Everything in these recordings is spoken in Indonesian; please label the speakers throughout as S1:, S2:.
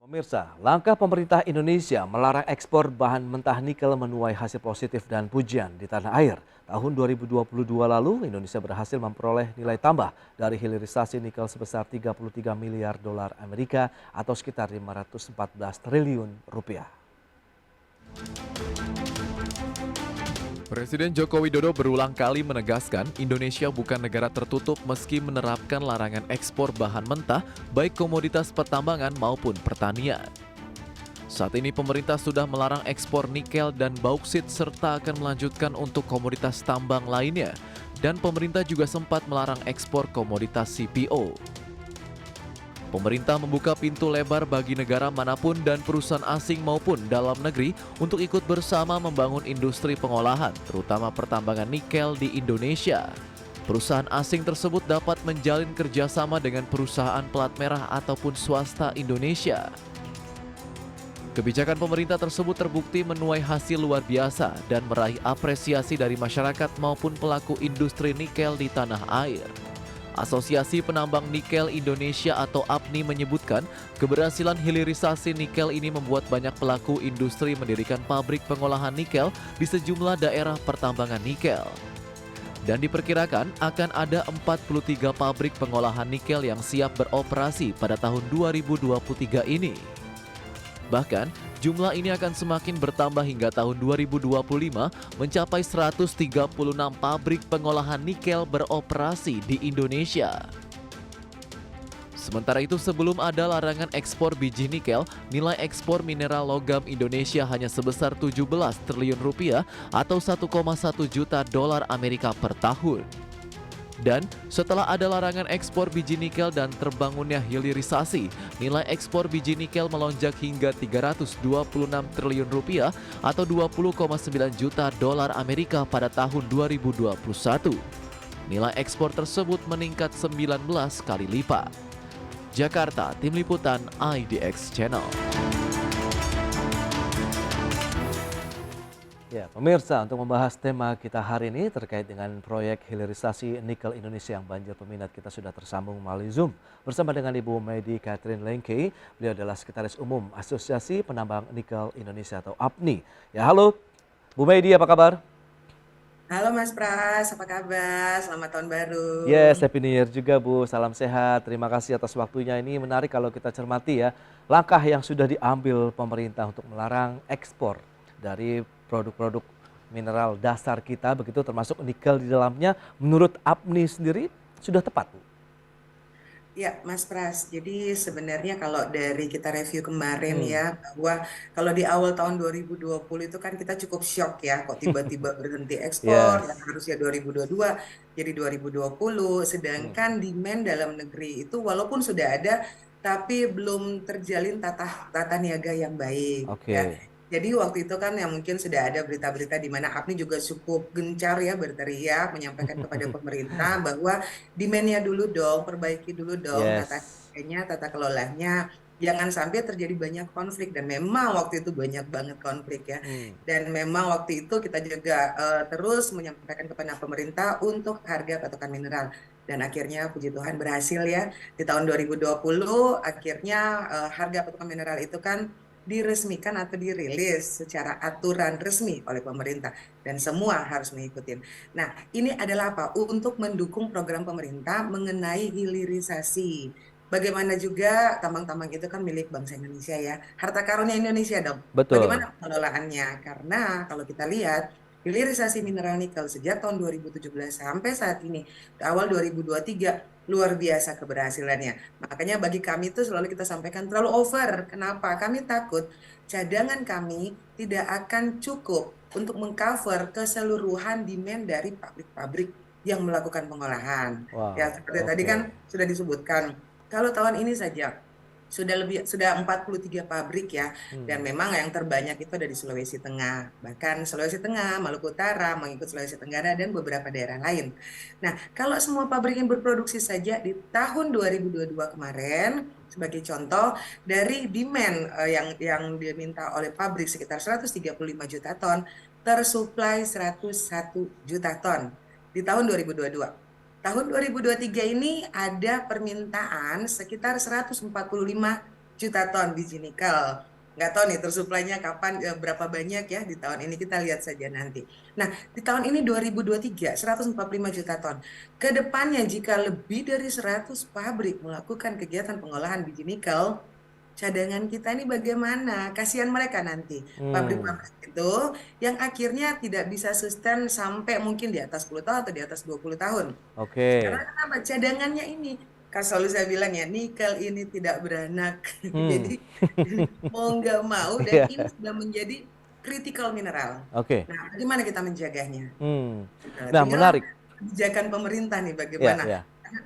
S1: Pemirsa, langkah pemerintah Indonesia melarang ekspor bahan mentah nikel menuai hasil positif dan pujian di tanah air. Tahun 2022 lalu, Indonesia berhasil memperoleh nilai tambah dari hilirisasi nikel sebesar 33 miliar dolar Amerika atau sekitar 514 triliun rupiah.
S2: Presiden Joko Widodo berulang kali menegaskan Indonesia bukan negara tertutup meski menerapkan larangan ekspor bahan mentah baik komoditas pertambangan maupun pertanian. Saat ini pemerintah sudah melarang ekspor nikel dan bauksit serta akan melanjutkan untuk komoditas tambang lainnya. Dan pemerintah juga sempat melarang ekspor komoditas CPO. Pemerintah membuka pintu lebar bagi negara manapun dan perusahaan asing maupun dalam negeri untuk ikut bersama membangun industri pengolahan, terutama pertambangan nikel di Indonesia. Perusahaan asing tersebut dapat menjalin kerjasama dengan perusahaan pelat merah ataupun swasta Indonesia. Kebijakan pemerintah tersebut terbukti menuai hasil luar biasa dan meraih apresiasi dari masyarakat maupun pelaku industri nikel di tanah air. Asosiasi Penambang Nikel Indonesia atau APNI menyebutkan keberhasilan hilirisasi nikel ini membuat banyak pelaku industri mendirikan pabrik pengolahan nikel di sejumlah daerah pertambangan nikel. Dan diperkirakan akan ada 43 pabrik pengolahan nikel yang siap beroperasi pada tahun 2023 ini. Bahkan, jumlah ini akan semakin bertambah hingga tahun 2025 mencapai 136 pabrik pengolahan nikel beroperasi di Indonesia. Sementara itu sebelum ada larangan ekspor biji nikel, nilai ekspor mineral logam Indonesia hanya sebesar 17 triliun rupiah atau 1,1 juta dolar Amerika per tahun. Dan setelah ada larangan ekspor biji nikel dan terbangunnya hilirisasi, nilai ekspor biji nikel melonjak hingga 326 triliun rupiah atau 20,9 juta dolar Amerika pada tahun 2021. Nilai ekspor tersebut meningkat 19 kali lipat. Jakarta, Tim Liputan IDX Channel.
S1: Ya, pemirsa, untuk membahas tema kita hari ini terkait dengan proyek hilirisasi nikel Indonesia yang banjir peminat, kita sudah tersambung melalui Zoom bersama dengan Ibu Medi Catherine Lengke. Beliau adalah Sekretaris Umum Asosiasi Penambang Nikel Indonesia atau APNI. Ya, halo Bu Medi, apa kabar?
S3: Halo Mas Pras, apa kabar? Selamat tahun baru.
S1: Yes, Happy New Year juga Bu, salam sehat. Terima kasih atas waktunya. Ini menarik kalau kita cermati ya, langkah yang sudah diambil pemerintah untuk melarang ekspor dari produk-produk mineral dasar kita, begitu termasuk nikel di dalamnya, menurut APNI sendiri sudah tepat, Bu?
S3: Ya, Mas Pras. Jadi sebenarnya kalau dari kita review kemarin ya, bahwa kalau di awal tahun 2020 itu kan kita cukup shock ya, kok tiba-tiba berhenti ekspor, yang
S1: Yes.
S3: harusnya 2022 jadi 2020, sedangkan demand dalam negeri itu walaupun sudah ada, tapi belum terjalin tata niaga yang baik ya.
S1: Oke.
S3: Jadi waktu itu kan yang mungkin sudah ada berita-berita di mana APNI juga cukup gencar ya berteriak menyampaikan kepada pemerintah bahwa demand-nya dulu dong, perbaiki dulu dong tata
S1: Yes.
S3: niaganya, tata kelolanya. Jangan sampai terjadi banyak konflik dan memang waktu itu banyak banget konflik ya.
S1: Hmm.
S3: Dan memang waktu itu kita juga terus menyampaikan kepada pemerintah untuk harga patokan mineral. Dan akhirnya puji Tuhan berhasil ya. Di tahun 2020 akhirnya harga patokan mineral itu kan diresmikan atau dirilis secara aturan resmi oleh pemerintah dan semua harus mengikuti. Nah, ini adalah apa? Untuk mendukung program pemerintah mengenai hilirisasi. Bagaimana juga tambang-tambang itu kan milik bangsa Indonesia ya. Harta karunia Indonesia dong.
S1: Betul.
S3: Bagaimana pengelolaannya? Karena kalau kita lihat hilirisasi mineral nikel sejak tahun 2017 sampai saat ini, awal 2023, luar biasa keberhasilannya. Makanya bagi kami itu selalu kita sampaikan terlalu over. Kenapa? Kami takut cadangan kami tidak akan cukup untuk mengcover keseluruhan demand dari pabrik-pabrik yang melakukan pengolahan. Ya,
S1: Wow,
S3: seperti tadi kan
S1: oke.
S3: sudah disebutkan. Kalau tahun ini saja sudah 43 pabrik ya, dan memang yang terbanyak itu ada di Sulawesi Tengah, bahkan Sulawesi Tengah, Maluku Utara, mengikut Sulawesi Tenggara dan beberapa daerah lain. Nah, kalau semua pabrik yang berproduksi saja di tahun 2022 kemarin, sebagai contoh dari demand yang diminta oleh pabrik sekitar 135 juta ton, tersuplai 101 juta ton di tahun 2022. Tahun 2023 ini ada permintaan sekitar 145 juta ton biji nikel. Nggak tahu nih tersuplainya kapan, berapa banyak ya di tahun ini, kita lihat saja nanti. Nah, di tahun ini 2023, 145 juta ton. Kedepannya jika lebih dari 100 pabrik melakukan kegiatan pengolahan biji nikel, cadangan kita ini bagaimana? Kasihan mereka nanti,
S1: Hmm,
S3: pabrik-pabrik itu yang akhirnya tidak bisa sustain sampai mungkin di atas 10 tahun atau di atas 20 tahun.
S1: oke.
S3: Karena kenapa? Cadangannya ini, kan selalu saya bilang ya, nikel ini tidak beranak.
S1: Hmm,
S3: Jadi mau nggak mau, dan
S1: iya,
S3: ini sudah menjadi critical mineral.
S1: oke.
S3: Nah, bagaimana kita menjaganya?
S1: Hmm.
S3: Nah,
S1: Nah,
S3: tinggal
S1: menarik.
S3: kebijakan pemerintah nih
S1: Ya,
S3: bagaimana.
S1: ya.
S3: Karena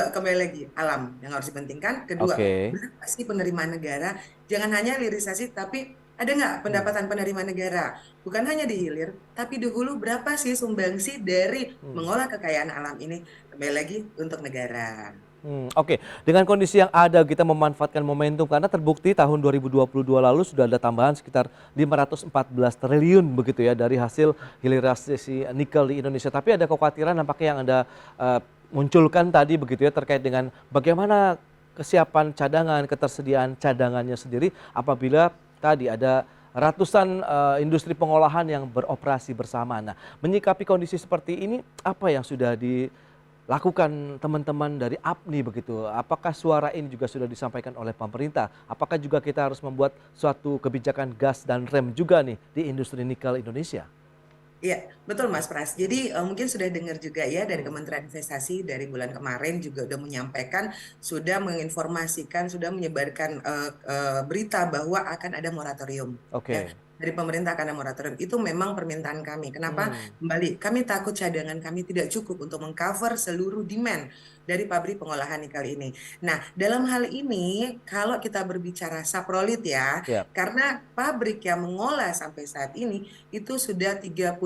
S3: kembali lagi, alam yang harus dipentingkan. Kedua,
S1: Oke.
S3: berapa sih penerimaan negara? Jangan hanya hilirisasi, tapi ada nggak
S1: Hmm,
S3: pendapatan penerimaan negara? Bukan hanya di hilir, tapi di hulu berapa sih sumbangsi dari
S1: hmm.
S3: mengolah kekayaan alam ini? Kembali lagi untuk negara.
S1: Oke. Dengan kondisi yang ada kita memanfaatkan momentum karena terbukti tahun 2022 lalu sudah ada tambahan sekitar 514 triliun begitu ya dari hasil hilirisasi nikel di Indonesia. Tapi ada kekhawatiran nampaknya yang Anda munculkan tadi begitu ya terkait dengan bagaimana kesiapan cadangan, ketersediaan cadangannya sendiri apabila tadi ada ratusan industri pengolahan yang beroperasi bersama. Nah, menyikapi kondisi seperti ini apa yang sudah lakukan teman-teman dari APNI begitu? Apakah suara ini juga sudah disampaikan oleh pemerintah? Apakah juga kita harus membuat suatu kebijakan gas dan rem juga nih di industri nikel Indonesia?
S3: Iya, betul Mas Pras. Jadi mungkin sudah dengar juga ya dari
S1: Hmm,
S3: Kementerian Investasi dari bulan kemarin juga udah menyampaikan, sudah menginformasikan, sudah menyebarkan berita bahwa akan ada moratorium. Ya,
S1: oke.
S3: dari pemerintah akan ada moratorium. Itu memang permintaan kami. Kenapa?
S1: Hmm,
S3: Kembali, kami takut cadangan kami tidak cukup untuk mengcover seluruh demand dari pabrik pengolahan nikel ini. Nah, dalam hal ini kalau kita berbicara saprolit ya,
S1: siap.
S3: karena pabrik yang mengolah sampai saat ini itu sudah 38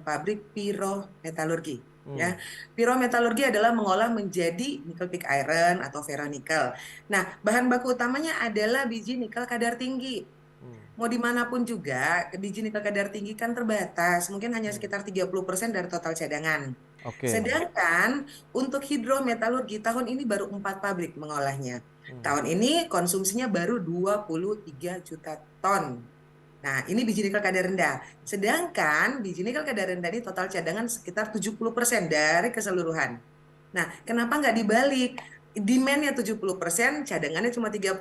S3: pabrik pirometalurgi.
S1: Hmm,
S3: Ya, pirometalurgi adalah mengolah menjadi nikel pig iron atau ferronikel. Nah, bahan baku utamanya adalah biji nikel kadar tinggi.
S1: hmm,
S3: Mau dimanapun juga, biji nikel kadar tinggi kan terbatas, mungkin hanya
S1: hmm.
S3: sekitar 30% dari total cadangan.
S1: Oke.
S3: Sedangkan untuk hidrometalurgi tahun ini baru 4 pabrik mengolahnya.
S1: Hmm,
S3: Tahun ini konsumsinya baru 23 juta ton. Nah, ini biji nikel kadar rendah. Sedangkan biji nikel kadar rendah ini total cadangan sekitar 70% dari keseluruhan. Nah, kenapa nggak dibalik? Demand-nya 70%, cadangannya cuma 30%.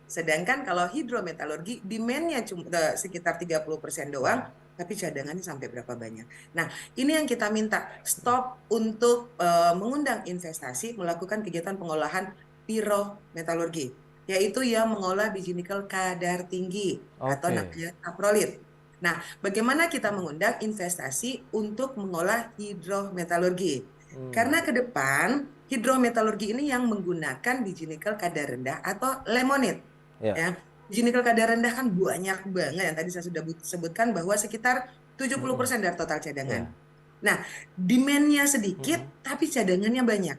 S3: Sedangkan kalau hidrometalurgi, demand-nya cuma sekitar 30% doang, tapi cadangannya sampai berapa banyak. Nah, ini yang kita minta, stop untuk mengundang investasi, melakukan kegiatan pengolahan pirometalurgi, yaitu yang mengolah biji nikel kadar tinggi atau
S1: oke.
S3: namanya saprolit. Nah, bagaimana kita mengundang investasi untuk mengolah hidrometalurgi?
S1: Hmm,
S3: Karena ke depan hidrometalurgi ini yang menggunakan biji nikel kadar rendah atau lemonit,
S1: ya.
S3: ya. Biji nikel kadar rendah kan banyak banget yang tadi saya sudah sebutkan bahwa sekitar
S1: Hmm,
S3: 70% dari total cadangan.
S1: ya.
S3: Nah, demand-nya sedikit
S1: Hmm,
S3: tapi cadangannya banyak.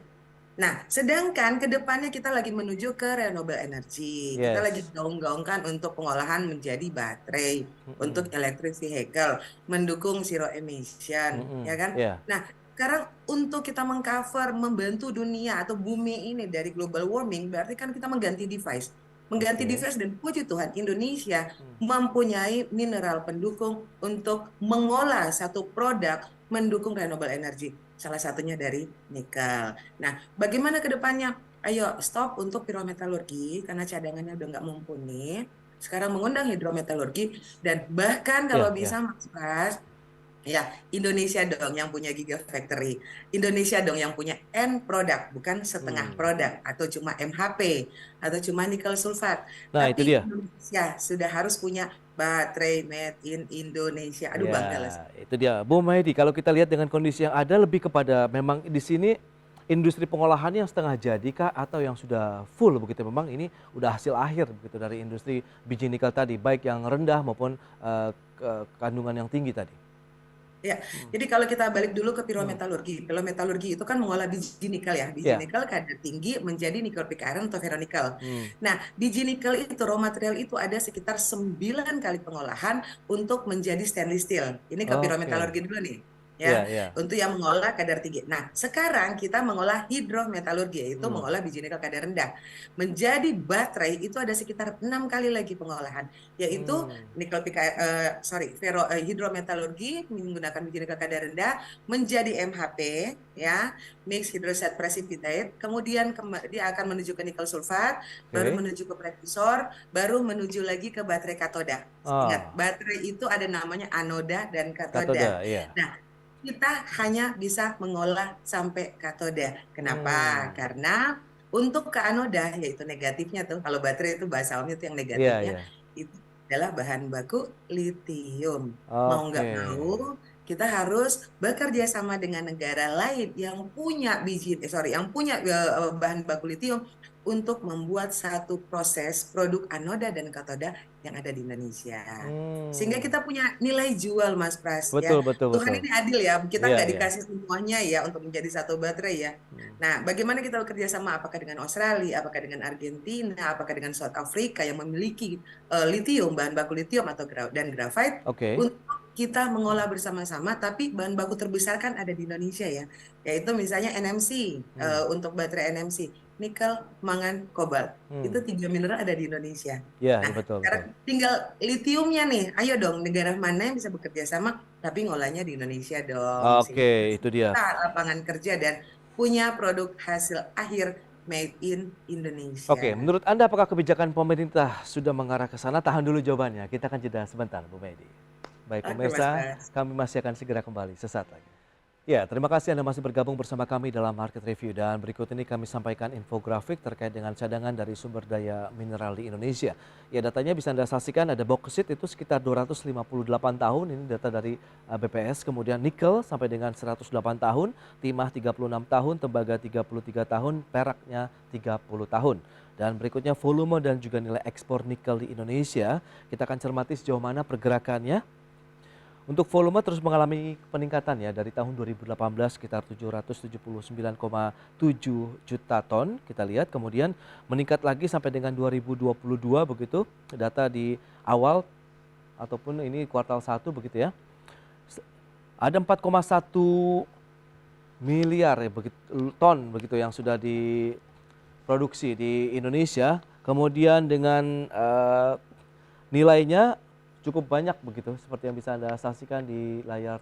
S3: Nah, sedangkan ke depannya kita lagi menuju ke renewable energy. Kita lagi
S1: yes.
S3: gaung-gaungkan untuk pengolahan menjadi baterai,
S1: Hmm,
S3: untuk electric vehicle, mendukung zero emission,
S1: hmm,
S3: ya kan?
S1: ya.
S3: Nah, sekarang untuk kita mengcover, membantu dunia atau bumi ini dari global warming, berarti kan kita mengganti device. Mengganti
S1: Oke.
S3: device, dan puji Tuhan Indonesia mempunyai mineral pendukung untuk mengolah satu produk mendukung renewable energy. Salah satunya dari nikel. Nah, bagaimana ke depannya? Ayo stop untuk pirometalurgi karena cadangannya udah nggak mumpuni. Sekarang mengundang hidrometalurgi, dan bahkan kalau
S1: Ya, ya.
S3: bisa Mas Pras, ya Indonesia dong yang punya gigafactory. Indonesia dong yang punya end product, bukan setengah
S1: Hmm.
S3: produk atau cuma MHP atau cuma nikel sulfat.
S1: Nah, itu
S3: Tapi
S1: dia.
S3: Indonesia sudah harus punya baterai made in Indonesia. Aduh,
S1: Ya,
S3: bangga lah.
S1: itu dia. Bu Maidi, kalau kita lihat dengan kondisi yang ada lebih kepada memang di sini industri pengolahan yang setengah jadi kah atau yang sudah full begitu? Memang ini udah hasil akhir begitu dari industri biji nikel tadi, baik yang rendah maupun kandungan yang tinggi tadi.
S3: Ya,
S1: Hmm.
S3: jadi kalau kita balik dulu ke
S1: Hmm.
S3: pirometalurgi. Pirometalurgi itu kan mengolah biji nikel ya. Biji
S1: Ya.
S3: nikel kadar tinggi menjadi nikel pig iron atau ferronikel.
S1: Hmm.
S3: Nah, biji nikel itu raw material itu ada sekitar 9 kali pengolahan untuk menjadi stainless steel. Ini ke
S1: Oke.
S3: pirometalurgi dulu nih. ya,
S1: Iya.
S3: untuk yang mengolah kadar tinggi. Nah, sekarang kita mengolah hidrometalurgi, yaitu
S1: Hmm.
S3: mengolah biji nikel kadar rendah. Menjadi baterai itu ada sekitar 6 kali lagi pengolahan, yaitu
S1: Hmm.
S3: hidrometalurgi menggunakan biji nikel kadar rendah menjadi MHP, ya, mixed hydroxide precipitate. Kemudian dia akan menuju ke nikel sulfat, baru
S1: Oke.
S3: menuju ke prekusor, baru menuju lagi ke baterai katoda. Ingat,
S1: Ah,
S3: baterai itu ada namanya anoda dan katoda.
S1: katoda, iya.
S3: Nah, kita hanya bisa mengolah sampai katoda. Kenapa?
S1: Hmm.
S3: Karena untuk ke anoda, yaitu negatifnya tuh, kalau baterai itu bahasa umumnya itu yang negatifnya,
S1: Iya.
S3: itu adalah bahan baku litium. Mau
S1: Oke.
S3: nggak mau, kita harus bekerja sama dengan negara lain yang punya bahan baku litium untuk membuat satu proses produk anoda dan katoda yang ada di Indonesia. Sehingga
S1: Hmm.
S3: kita punya nilai jual, Mas Pras,
S1: Betul,
S3: ya.
S1: betul,
S3: Tuhan
S1: betul.
S3: ini adil ya, kita
S1: Iya,
S3: nggak
S1: iya.
S3: dikasih semuanya ya untuk menjadi satu baterai ya.
S1: Hmm.
S3: Nah, bagaimana kita bekerja sama? Apakah dengan Australia, apakah dengan Argentina, apakah dengan South Africa yang memiliki litium, bahan baku litium dan grafite
S1: Oke.
S3: untuk kita mengolah bersama-sama, tapi bahan baku terbesar kan ada di Indonesia ya, yaitu misalnya NMC,
S1: Hmm.
S3: untuk baterai NMC, nikel, mangan, kobalt.
S1: Hmm.
S3: Itu 3 mineral ada di Indonesia.
S1: Iya,
S3: Nah,
S1: betul, betul.
S3: sekarang tinggal litiumnya nih. Ayo dong, negara mana yang bisa bekerja sama, tapi ngolahnya di Indonesia dong. Sehingga kita
S1: Oke, itu dia.
S3: cipta lapangan kerja dan punya produk hasil akhir made in
S1: Oke,
S3: Indonesia.
S1: menurut Anda apakah kebijakan pemerintah sudah mengarah ke sana? Tahan dulu jawabannya. Kita akan jeda sebentar, Bu Medi. Baik
S3: Oke, Mas
S1: pemirsa,
S3: Pras.
S1: kami masih akan segera kembali sesaat lagi. Ya, terima kasih Anda masih bergabung bersama kami dalam Market Review dan berikut ini kami sampaikan infografik terkait dengan cadangan dari sumber daya mineral di Indonesia. Ya, datanya bisa Anda saksikan ada boksit itu sekitar 258 tahun, ini data dari BPS, kemudian nikel sampai dengan 108 tahun, timah 36 tahun, tembaga 33 tahun, peraknya 30 tahun. Dan berikutnya volume dan juga nilai ekspor nikel di Indonesia, kita akan cermati sejauh mana pergerakannya. Untuk volume terus mengalami peningkatan ya dari tahun 2018 sekitar 779,7 juta ton kita lihat, kemudian meningkat lagi sampai dengan 2022 begitu data di awal ataupun ini kuartal 1 begitu ya. Ada 4,1 miliar ya ton begitu yang sudah diproduksi di Indonesia. Kemudian dengan nilainya cukup banyak begitu seperti yang bisa Anda saksikan di layar